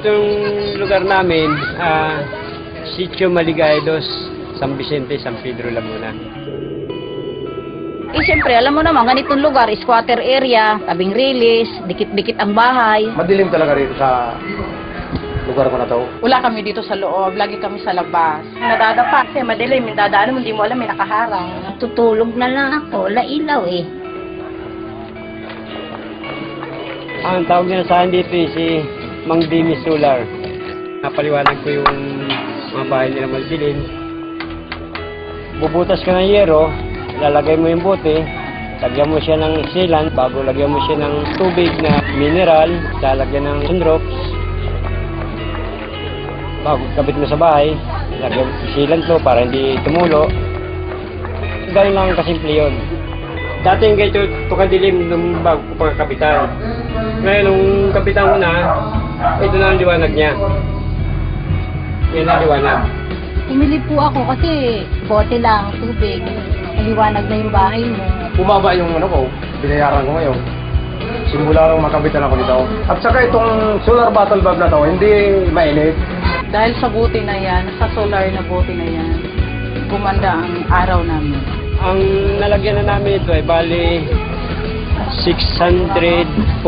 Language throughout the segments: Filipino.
Itong lugar namin, Sitio Maligaya 2, San Vicente, San Pedro, Laguna. Siyempre, alam mo naman, ganitong lugar, squatter area, tabing rilis, dikit-dikit ang bahay. Madilim talaga rito sa lugar ko na to. Wala kami dito sa loob, lagi kami sa labas. Nadadapa kasi madilim, yung dadaan mo, hindi mo alam, may nakaharang. Tutulog na lang ako, wala ilaw eh. Ang tawag nila sa akin dito si Mang Dimi Solar. Napaliwanag ko yung mga bahay nila madilim. Bubutas ka ng yero, lalagay mo yung bote, lagyan mo siya ng sealant, bago lagyan mo siya ng tubig na mineral, lalagyan ng sunrops. Bago kabit mo sa bahay, lagyan sealant to para hindi tumulo. Ganun lang kasimple yun. Dati yung ganito, tukadilim nung bago ko pagkapitan. Ngayon, nung kapitan ko na, ito na ang liwanag niya. Yan ang liwanag. Pumili po ako kasi bote lang, tubig, maliwanag na yung bahay mo. Bumaba yung ano ko, binayaran ko ngayon. Simula nung makabitan ako dito. At saka itong solar battle bulb na to, hindi mainit. Dahil sa buti na yan, sa solar na buti na yan, gumanda ang araw namin. Ang nalagyan na namin ito ay bali 643.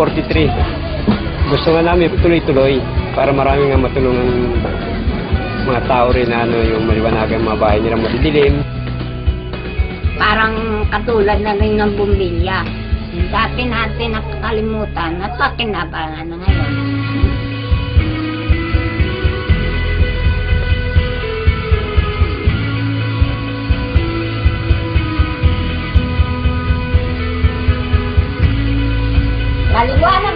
Gusto nga namin tuloy-tuloy para marami nga matulungan mga tao rin na yung maliwanagan mga bahay nila madidilim. Parang katulad na rin ng bumbilya. Dati natin nakakalimutan at pakinabangan na ngayon. Maliwanag